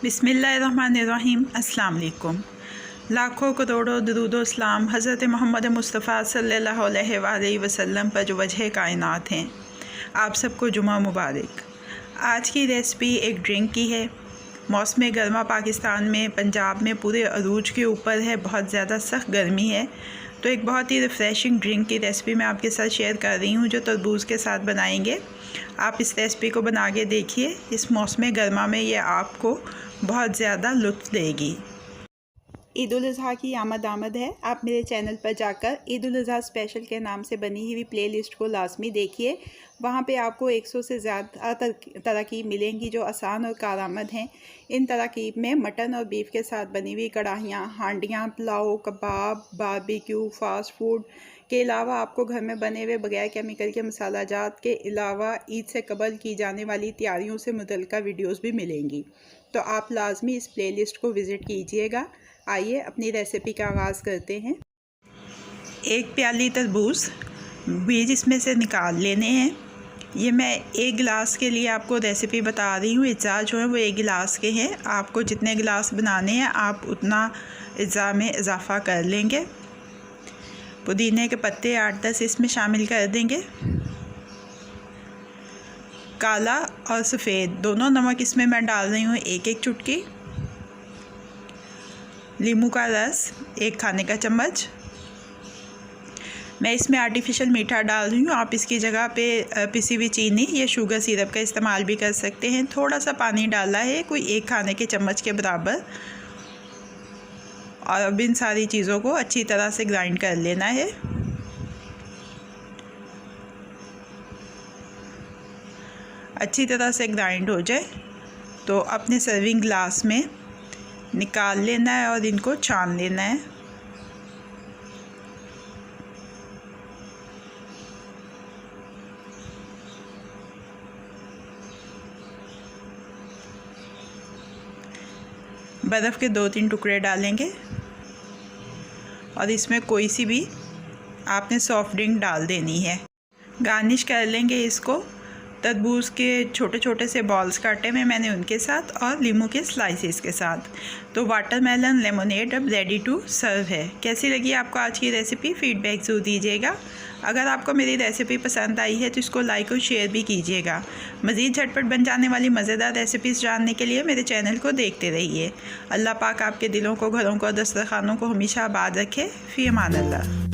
बिस्मिल्लाहिर्रहमानिर्रहीम। अस्सलाम वालेकुम। लाखों करोड़ों दरूदो सलाम हज़रत मोहम्मद मुस्तफ़ा सल्लल्लाहु अलैहि वसल्लम पर जो वजह कायनात हैं। आप सबको जुमा मुबारक। आज की रेसिपी एक ड्रिंक की है। मौसम गर्मा पाकिस्तान में पंजाब में पूरे अरूज के ऊपर है, बहुत ज़्यादा सख्त गर्मी है, तो एक बहुत ही रिफ़्रेशिंग ड्रिंक की रेसिपी मैं आपके साथ शेयर कर रही हूँ जो तरबूज के साथ बनाएंगे। आप इस रेसिपी को बना के देखिए, इस मौसम गर्मा में ये आपको बहुत ज़्यादा लुत्फ़ देगी। ईद उल अज़हा की आमद है। आप मेरे चैनल पर जाकर ईद उल अज़हा स्पेशल के नाम से बनी हुई प्लेलिस्ट को लाजमी देखिए। वहाँ पे आपको 100 से ज़्यादा तरकीब मिलेंगी जो आसान और कारआमद हैं। इन तरकीब में मटन और बीफ के साथ बनी हुई कढ़ाइयाँ, हांडियाँ, पुलाव, कबाब, बारबेक्यू, फ़ास्ट फूड के अलावा आपको घर में बने हुए बगैर केमिकल के मसाला जात के अलावा ईद से कबल की जाने वाली तैयारियों से मुतल्लिक़ वीडियोज़ भी मिलेंगी। तो आप लाजमी इस प्लेलिस्ट को विज़िट कीजिएगा। आइए अपनी रेसिपी का आगाज़ करते हैं। एक प्याली तरबूज बीज इसमें से निकाल लेने हैं। ये मैं एक गिलास के लिए आपको रेसिपी बता रही हूँ। अज्जा जो है वो एक गिलास के हैं। आपको जितने गिलास बनाने हैं आप उतना अज्जा में इजाफ़ा कर लेंगे। पुदीने के पत्ते 8-10 इसमें शामिल कर देंगे। काला और सफ़ेद दोनों नमक इसमें मैं डाल रही हूँ 1-1 चुटकी। नींबू का रस 1 खाने का चम्मच। मैं इसमें आर्टिफिशियल मीठा डाल रही हूँ। आप इसकी जगह पे पिसी हुई चीनी या शुगर सिरप का इस्तेमाल भी कर सकते हैं। थोड़ा सा पानी डाला है, कोई 1 खाने के चम्मच के बराबर। और अब इन सारी चीज़ों को अच्छी तरह से ग्राइंड कर लेना है। अच्छी तरह से ग्राइंड हो जाए तो अपने सर्विंग ग्लास में निकाल लेना है और इनको छान लेना है। बर्फ़ के 2-3 टुकड़े डालेंगे और इसमें कोई सी भी आपने सॉफ्ट ड्रिंक डाल देनी है। गार्निश कर लेंगे इसको तरबूज के छोटे छोटे से बॉल्स काटे में मैंने उनके साथ और नींबू के स्लाइसेस के साथ। तो वाटरमेलन लेमोनेड अब रेडी टू सर्व है। कैसी लगी आपको आज की रेसिपी? फ़ीडबैक ज़रूर दीजिएगा। अगर आपको मेरी रेसिपी पसंद आई है तो इसको लाइक और शेयर भी कीजिएगा। मज़ीद झटपट बन जाने वाली मज़ेदार रेसिपीज़ जानने के लिए मेरे चैनल को देखते रहिए। अल्लाह पाक आपके दिलों को, घरों को और दस्तरखानों को हमेशा आबाद रखे। फ़ी अमान अल्लाह।